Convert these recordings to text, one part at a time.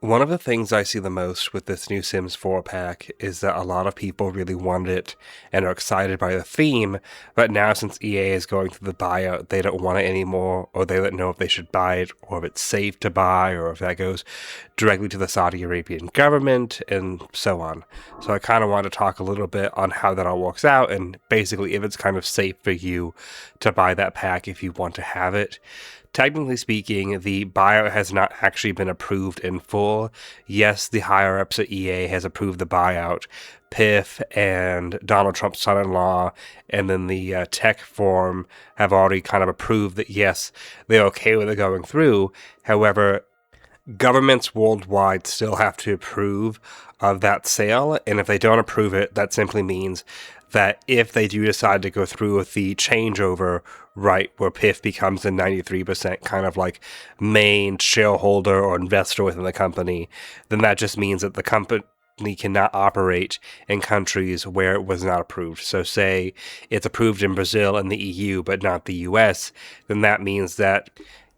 One of the things I see the most with this new Sims 4 pack is that a lot of people really want it and are excited by the theme, but now since EA is going through the buyout, they don't want it anymore, or they don't know if they should buy it, or if it's safe to buy, or if that goes directly to the Saudi Arabian government, and so on. So I kind of want to talk a little bit on how that all works out, and basically if it's kind of safe for you to buy that pack if you want to have it. Technically speaking, the buyout has not actually been approved in full. Yes, the higher-ups at EA has approved the buyout. PIF and Donald Trump's son-in-law and then the tech forum have already kind of approved that, yes, they're okay with it going through. However, governments worldwide still have to approve of that sale, and if they don't approve it, that simply means that if they do decide to go through with the changeover, right, where PIF becomes the 93% kind of like main shareholder or investor within the company, then that just means that the company cannot operate in countries where it was not approved. So say it's approved in Brazil and the EU, but not the US, then that means that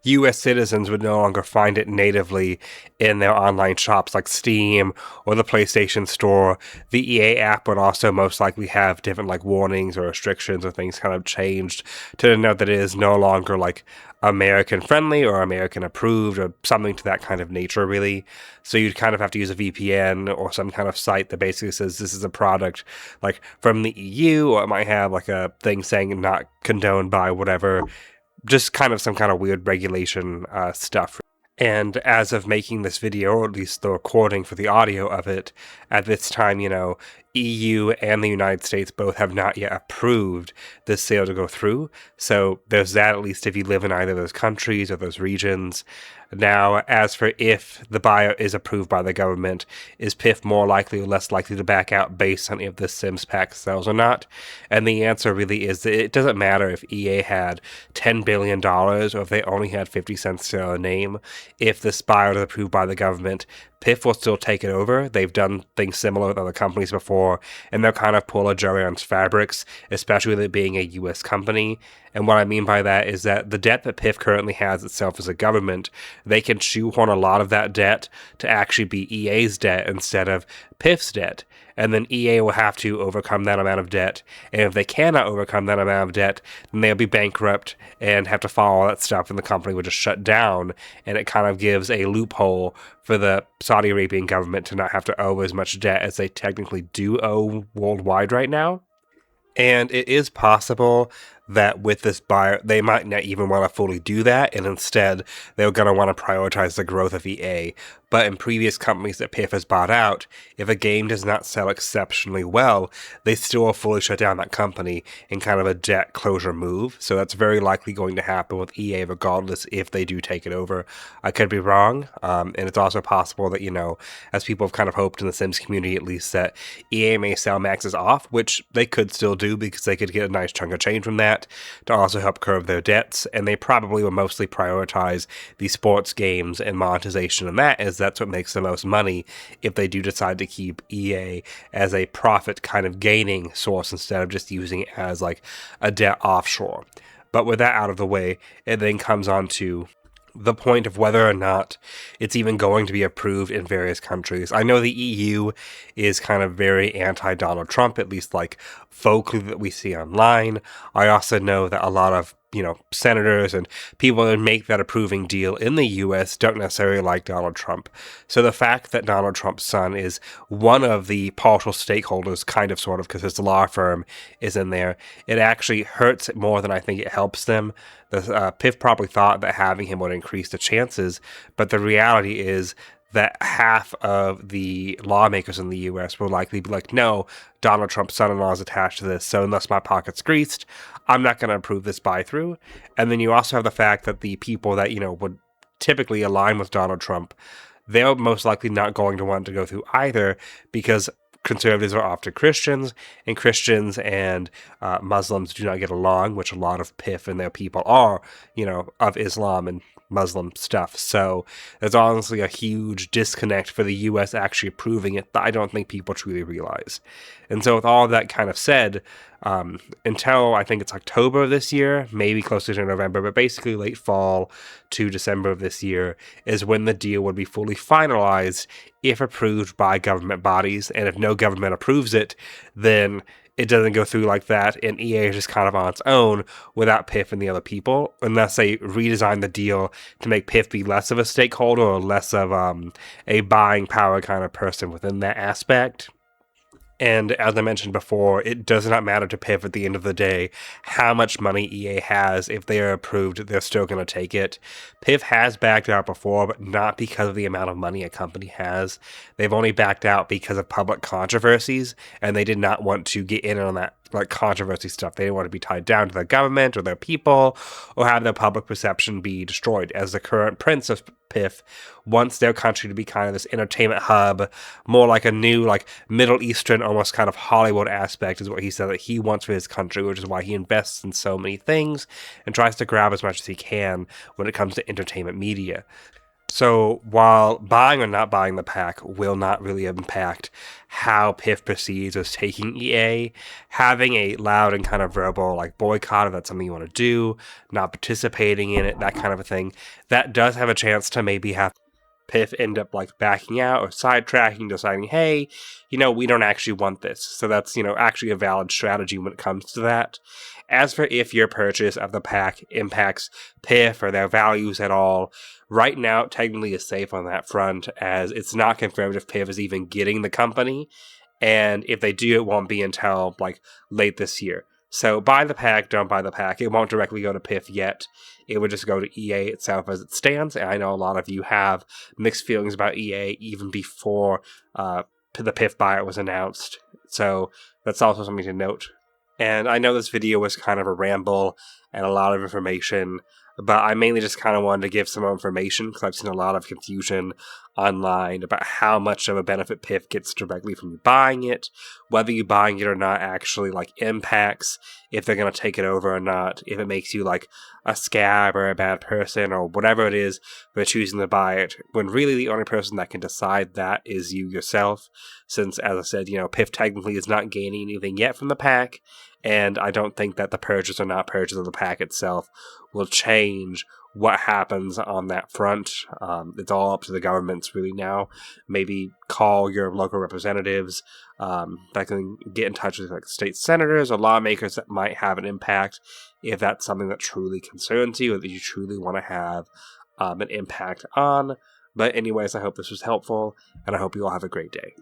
US citizens would no longer find it natively in their online shops like Steam or the PlayStation Store. The EA app would also most likely have different like warnings or restrictions or things kind of changed to denote that it is no longer like American friendly or American approved or something to that kind of nature, really. So you'd kind of have to use a VPN or some kind of site that basically says this is a product like from the EU, or it might have like a thing saying not condoned by whatever, just kind of some kind of weird regulation stuff. And as of making this video, or at least the recording for the audio of it, at this time, EU and the United States both have not yet approved this sale to go through. So there's that, at least if you live in either of those countries or those regions. Now, as for if the buyout is approved by the government, is PIF more likely or less likely to back out based on if the Sims pack sells or not? And the answer really is that it doesn't matter if EA had $10 billion or if they only had 50 cents to their name. If this buyout is approved by the government, PIF will still take it over. They've done things similar with other companies before, and they'll kind of pull a Jerry on fabrics, especially with it being a US company. And what I mean by that is that the debt that PIF currently has itself as a government, they can shoehorn a lot of that debt to actually be EA's debt instead of PIF's debt. And then EA will have to overcome that amount of debt. And if they cannot overcome that amount of debt, then they'll be bankrupt and have to follow all that stuff, and the company will just shut down. And it kind of gives a loophole for the Saudi Arabian government to not have to owe as much debt as they technically do owe worldwide right now. And it is possible that with this buyer, they might not even want to fully do that, and instead they're going to want to prioritize the growth of EA. But in previous companies that PIF has bought out, if a game does not sell exceptionally well, they still will fully shut down that company in kind of a debt closure move. So that's very likely going to happen with EA regardless if they do take it over. I could be wrong, and it's also possible that, as people have kind of hoped in the Sims community at least, that EA may sell Max's off, which they could still do because they could get a nice chunk of change from that to also help curb their debts, and they probably will mostly prioritize the sports games and monetization, and that's what makes the most money if they do decide to keep EA as a profit kind of gaining source instead of just using it as like a debt offshore. But with that out of the way, it then comes on to the point of whether or not it's even going to be approved in various countries. I know the EU is kind of very anti-Donald Trump, at least like vocally that we see online. I also know that a lot of senators and people that make that approving deal in the US don't necessarily like Donald Trump. So the fact that Donald Trump's son is one of the partial stakeholders, kind of, sort of, because his law firm is in there, it actually hurts more than I think it helps them. The PIF probably thought that having him would increase the chances, but the reality is that half of the lawmakers in the U.S. will likely be like, no, Donald Trump's son-in-law is attached to this, so unless my pocket's greased, I'm not going to approve this buy-through. And then you also have the fact that the people that, would typically align with Donald Trump, they're most likely not going to want to go through either, because conservatives are often Christians, and Christians and Muslims do not get along, which a lot of PIF and their people are, of Islam and Muslim stuff. So there's honestly a huge disconnect for the U.S. actually approving it that I don't think people truly realize. And so with all of that kind of said, until I think it's October of this year, maybe closer to November, but basically late fall to December of this year is when the deal would be fully finalized if approved by government bodies. And if no government approves it, then it doesn't go through like that, and EA is just kind of on its own without PIF and the other people, unless they redesign the deal to make PIF be less of a stakeholder or less of a buying power kind of person within that aspect. And as I mentioned before, it does not matter to PIF at the end of the day how much money EA has. If they are approved, they're still going to take it. PIF has backed out before, but not because of the amount of money a company has. They've only backed out because of public controversies, and they did not want to get in on that like controversy stuff. They didn't want to be tied down to their government or their people or have their public perception be destroyed. As the current prince of PIF wants their country to be kind of this entertainment hub, more like a new like Middle Eastern, almost kind of Hollywood aspect is what he said that he wants for his country, which is why he invests in so many things and tries to grab as much as he can when it comes to entertainment media. So while buying or not buying the pack will not really impact how PIF proceeds as taking EA, having a loud and kind of verbal like boycott if that's something you want to do, not participating in it, that kind of a thing, that does have a chance to maybe have PIF end up like backing out or sidetracking, deciding, hey, we don't actually want this. So that's, actually a valid strategy when it comes to that. As for if your purchase of the pack impacts PIF or their values at all, right now it technically is safe on that front, as it's not confirmed if PIF is even getting the company. And if they do, it won't be until like late this year. So buy the pack, don't buy the pack. It won't directly go to PIF yet. It would just go to EA itself as it stands. And I know a lot of you have mixed feelings about EA even before the PIF buyout was announced. So that's also something to note. And I know this video was kind of a ramble and a lot of information, but I mainly just kind of wanted to give some more information because I've seen a lot of confusion online about how much of a benefit PIF gets directly from you buying it, whether you buying it or not actually like impacts if they're going to take it over or not, if it makes you like a scab or a bad person or whatever it is for choosing to buy it, when really the only person that can decide that is you yourself, since as I said, PIF technically is not gaining anything yet from the pack, and I don't think that the purchase or not purchase of the pack itself will change what happens on that front. It's all up to the governments really now. Maybe call your local representatives that can get in touch with like state senators or lawmakers that might have an impact if that's something that truly concerns you or that you truly want to have an impact on. But anyways, I hope this was helpful, and I hope you all have a great day.